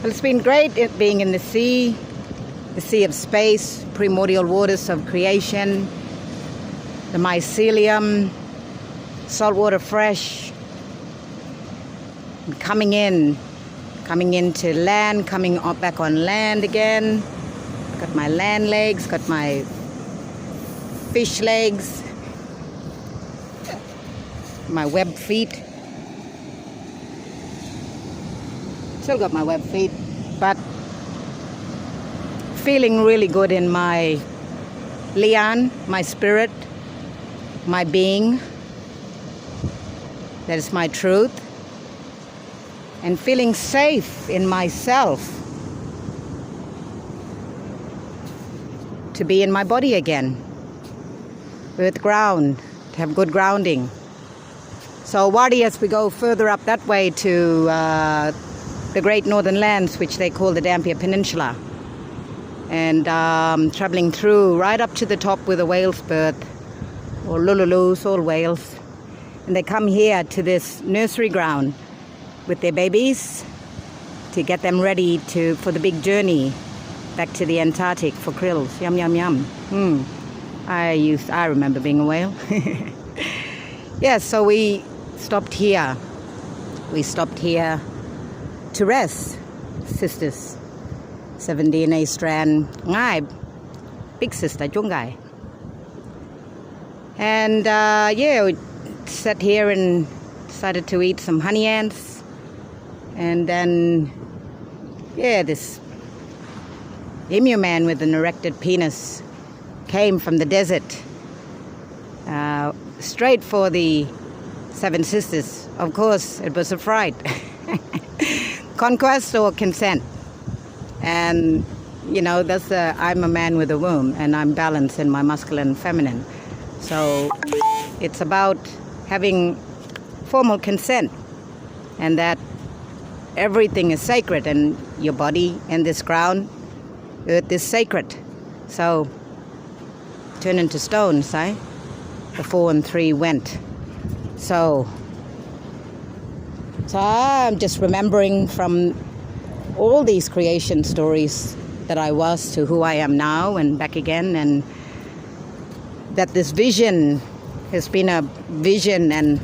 Well, it's been great being in the sea of space, primordial waters of creation, the mycelium, saltwater fresh, and coming into land, coming back on land again. Got my land legs, got my fish legs, my web feet. Still got my web feet, but feeling really good in my lian, my spirit, my being. That is my truth. And feeling safe in myself to be in my body again. Earth ground, to have good grounding. So Wadi, as we go further up that way to the Great Northern Lands, which they call the Dampier Peninsula, and traveling through right up to the top where the whales birth, or lululus, all whales, and they come here to this nursery ground with their babies to get them ready for the big journey back to the Antarctic for krills. Yum, yum, yum. I remember being a whale. Yeah, so we stopped here. We stopped here to rest, sisters. 7 DNA strand Ngai, big sister Jungai. And yeah, we sat here and decided to eat some honey ants. And then, yeah, this emu man with an erected penis came from the desert straight for the 7 sisters. Of course, it was a fright. Conquest or consent. And, you know, I'm a man with a womb, and I'm balanced in my masculine and feminine. So it's about having formal consent, and that everything is sacred, and your body and this ground, earth is sacred. So turn into stones, eh? The 4 and 3 went. So I'm just remembering from all these creation stories that I was to who I am now and back again, and that this vision has been a vision, and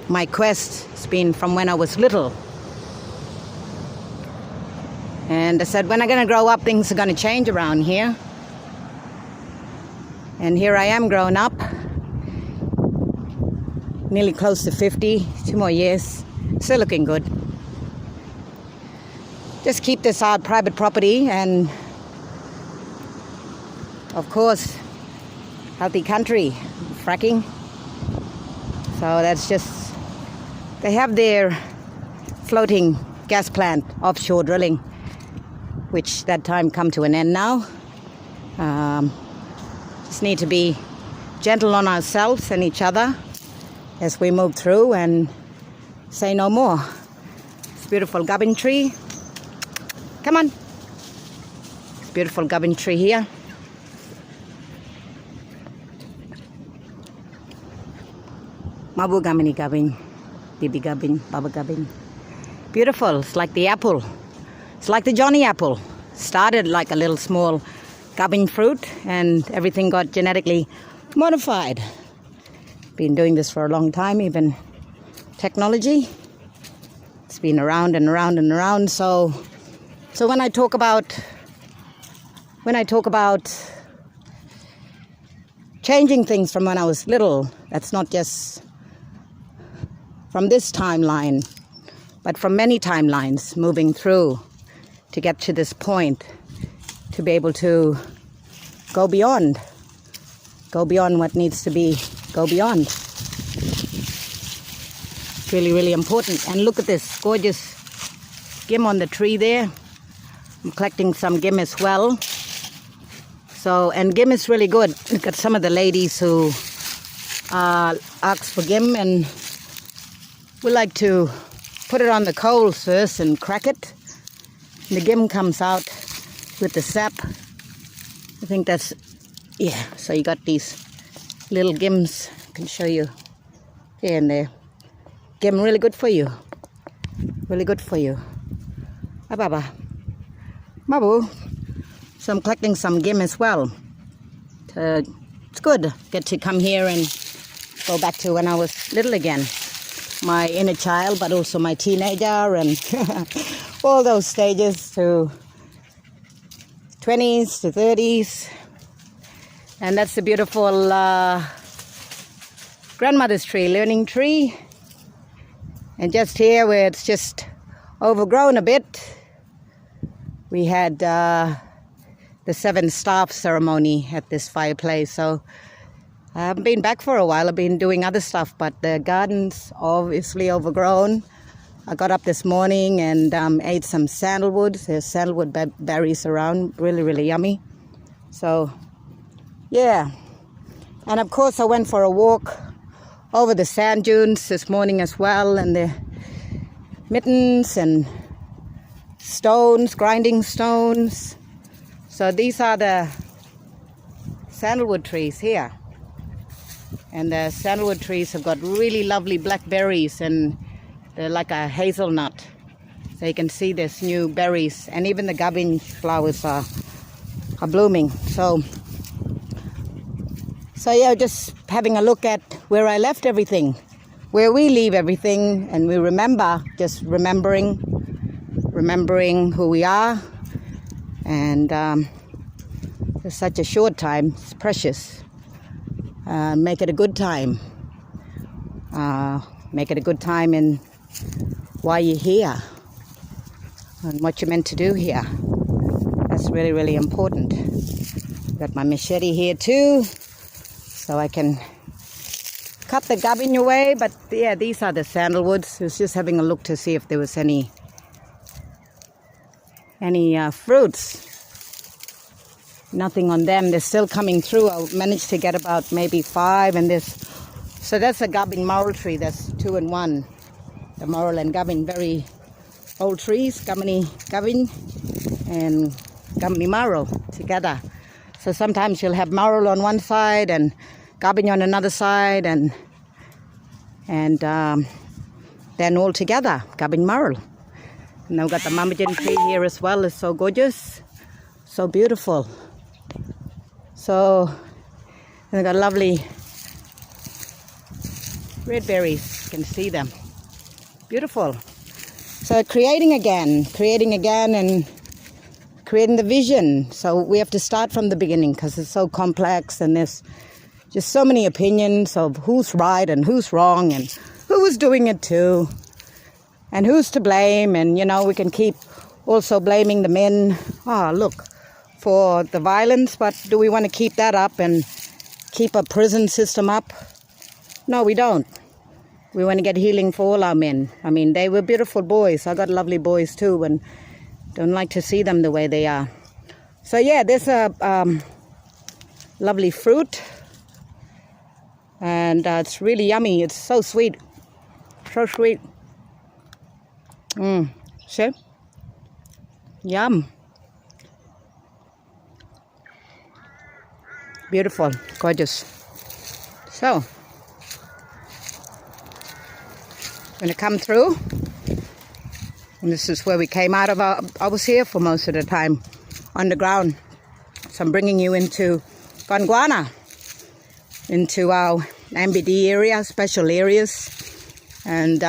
my quest has been from when I was little. And I said, when I'm going to grow up, things are going to change around here. And here I am grown up, nearly close to 50, 2 more years, still looking good. Just keep this our private property, and of course, healthy country, fracking. So that's just, they have their floating gas plant, offshore drilling, which that time come to an end now. Just need to be gentle on ourselves and each other as we move through and say no more. It's a beautiful gubbin tree. Come on. It's a beautiful gubbin tree here. Mabu gamini gubbin, bibi gubbin, baba gubbin. Beautiful. It's like the apple. It's like the Johnny apple. Started like a little small gubbin fruit, and everything got genetically modified. Been doing this for a long time, even technology. It's been around and around and around. So when I talk about changing things from when I was little, that's not just from this timeline, but from many timelines moving through to get to this point, to be able to go beyond what needs to be, go beyond. It's really, really important. And look at this gorgeous gim on the tree there. I'm collecting some gim as well. So, and gim is really good. Look at some of the ladies who ask for gim, and we like to put it on the coals first and crack it. And the gim comes out with the sap. I think that's, yeah, so you got these little gims. I can show you here and there. Gim really good for you. Really good for you. Baba. Maaboo. So I'm collecting some gim as well. It's good. Get to come here and go back to when I was little again. My inner child, but also my teenager and all those stages to 20s to 30s. And that's the beautiful grandmother's tree, learning tree. And just here where it's just overgrown a bit, we had the 7 staff ceremony at this fireplace. So I haven't been back for a while. I've been doing other stuff, but the garden's obviously overgrown. I got up this morning and ate some sandalwood. There's sandalwood berries around, really, really yummy. So, yeah. And of course I went for a walk over the sand dunes this morning as well, and the mittens and stones, grinding stones. So these are the sandalwood trees here. And the sandalwood trees have got really lovely black berries, and they're like a hazelnut. So you can see there's new berries, and even the gubbin flowers are blooming. So yeah, just having a look at where I left everything, where we leave everything, and we remember, just remembering who we are. And it's such a short time, it's precious. Make it a good time. Make it a good time in why you're here and what you're meant to do here. That's really, really important. Got my machete here too, so I can cut the gubbin away. But yeah, these are the sandalwoods. I was just having a look to see if there was any fruits. Nothing on them. They're still coming through. I managed to get about maybe 5, and so that's a gubbin marl tree. That's 2 in 1. The marl and gubbin, very old trees, gubbin and gubbin marl together. So sometimes you'll have marl on one side and gubbin on another side, and then all together, gubbin marl. And I've got the mamajan tree here as well. It's so gorgeous, so beautiful. So they've got lovely red berries. You can see them. Beautiful. So creating again and creating the vision. So we have to start from the beginning because it's so complex, and there's just so many opinions of who's right and who's wrong and who is doing it too and who's to blame. And, we can keep also blaming the men. For the violence, but do we want to keep that up and keep a prison system up? No, we don't. We want to get healing for all our men. I mean, they were beautiful boys. I got lovely boys too, and don't like to see them the way they are. So yeah, there's a lovely fruit, and it's really yummy. It's so sweet, so sweet. See? Yum. Beautiful, gorgeous. So, I'm going to come through. And this is where we came out of. I was here for most of the time, underground. So I'm bringing you into Gondwana, into our MBD area, special areas. And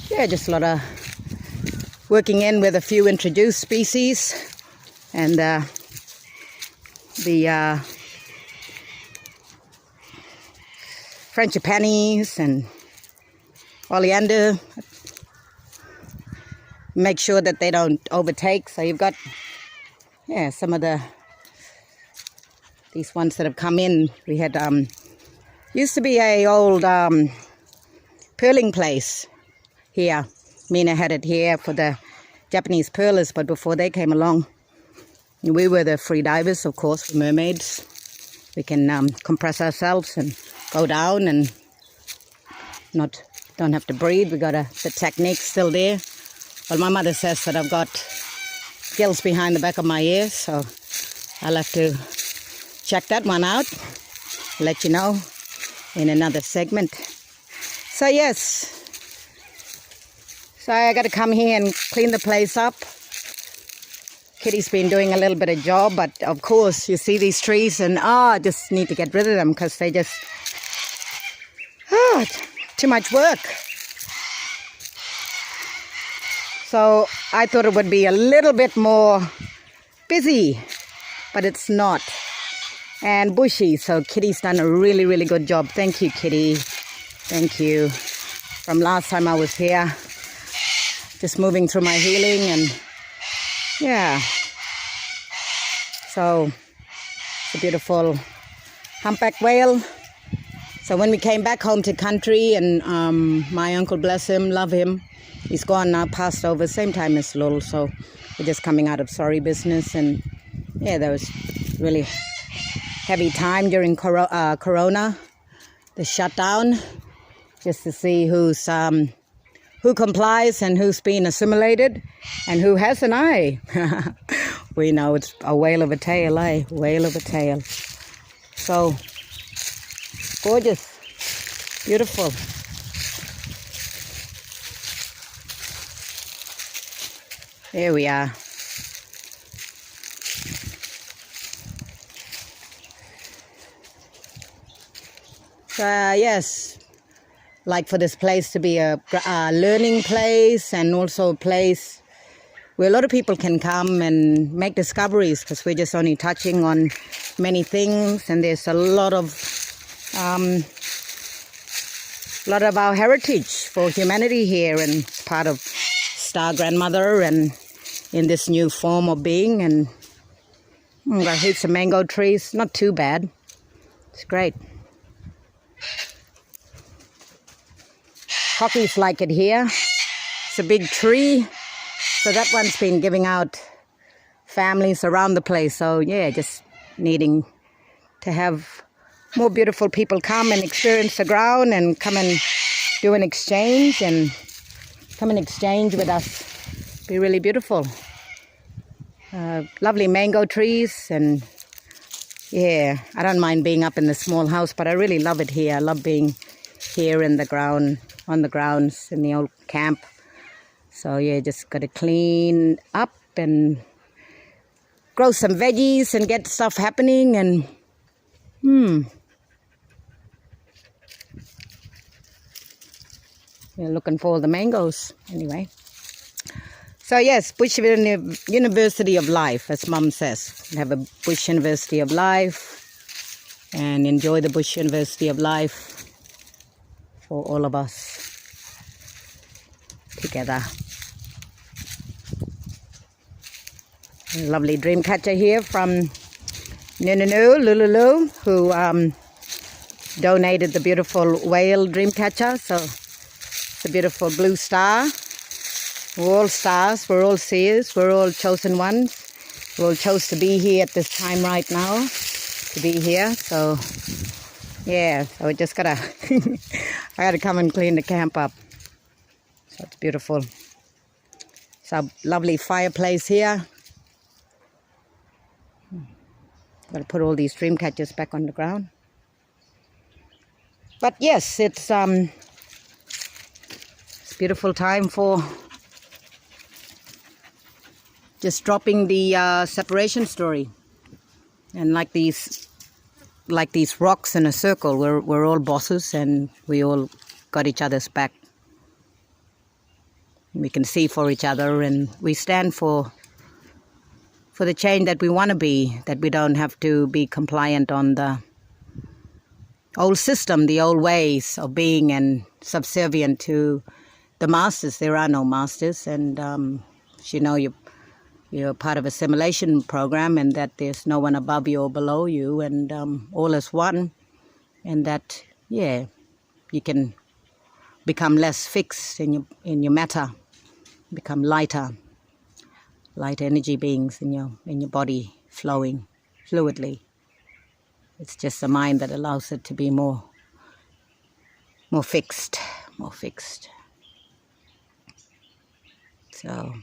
just a lot of working in with a few introduced species. And the Frangipanies and oleander. Make sure that they don't overtake. So you've got, some of these ones that have come in. We had, used to be a old pearling place here. Mina had it here for the Japanese pearlers, but before they came along, we were the free divers, of course, mermaids. We can compress ourselves and go down and don't have to breathe. We got the technique still there. Well, my mother says that I've got gills behind the back of my ears, so I'll have to check that one out. Let you know in another segment. So yes, so I got to come here and clean the place up. Kitty's been doing a little bit of job, but of course you see these trees and I just need to get rid of them because they just too much work. So I thought it would be a little bit more busy, but it's not. And bushy, so Kitty's done a really, really good job. Thank you, Kitty. Thank you. From last time I was here, just moving through my healing and yeah. So it's a beautiful humpback whale. So when we came back home to country and my uncle, bless him, love him, he's gone now, passed over, same time as Lul. So we're just coming out of sorry business. And yeah, there was really heavy time during Corona, the shutdown, just to see who complies and who's been assimilated and who has an eye. We know it's a whale of a tail, eh? Whale of a tail. So gorgeous, beautiful. There we are. Yes, like for this place to be a learning place and also a place where a lot of people can come and make discoveries, because we're just only touching on many things, and there's a lot of our heritage for humanity here, and part of Star Grandmother and in this new form of being. And got heaps of mango trees, not too bad, it's great. Cockies like it here. It's a big tree, so that one's been giving out families around the place. So yeah, just needing to have more beautiful people come and experience the ground and come and do an exchange and come and exchange with us. Be really beautiful. Lovely mango trees, and yeah, I don't mind being up in the small house, but I really love it here. I love being here in the ground, on the grounds in the old camp. So yeah, just got to clean up and grow some veggies and get stuff happening. And yeah, looking for all the mangoes anyway. So yes, Bush University of Life, as Mum says. Have a Bush University of Life and enjoy the Bush University of Life for all of us together. A lovely dream catcher here from Lulu, who donated the beautiful whale dream catcher. So it's a beautiful blue star. We're all stars, we're all seers, we're all chosen ones. We all chose to be here at this time right now, to be here. So yeah, so we just gotta I gotta come and clean the camp up. So it's beautiful. It's a lovely fireplace here. Gotta put all these dream catchers back on the ground. But yes, it's beautiful time for just dropping the separation story. And like these rocks in a circle, we're all bosses and we all got each other's back. We can see for each other, and we stand for the change that we want to be, that we don't have to be compliant on the old system, the old ways of being, and subservient to the masters. There are no masters, and you know, you're part of a assimilation program, and that there's no one above you or below you, and all is one, and that yeah, you can become less fixed in your matter, become light energy beings in your body, flowing fluidly. It's just the mind that allows it to be more fixed. So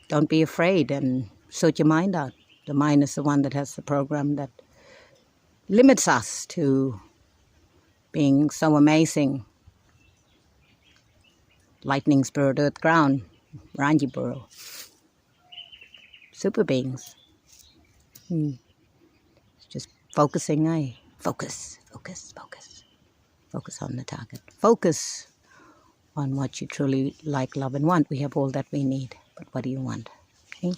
don't be afraid and sort your mind out. The mind is the one that has the program that limits us to being so amazing. Lightning Spirit, Earth Ground, Ranjgee Booroo. super beings. Just focusing, Focus, focus, focus. Focus on the target. Focus on what you truly like, love, and want. We have all that we need. But what do you want? Okay?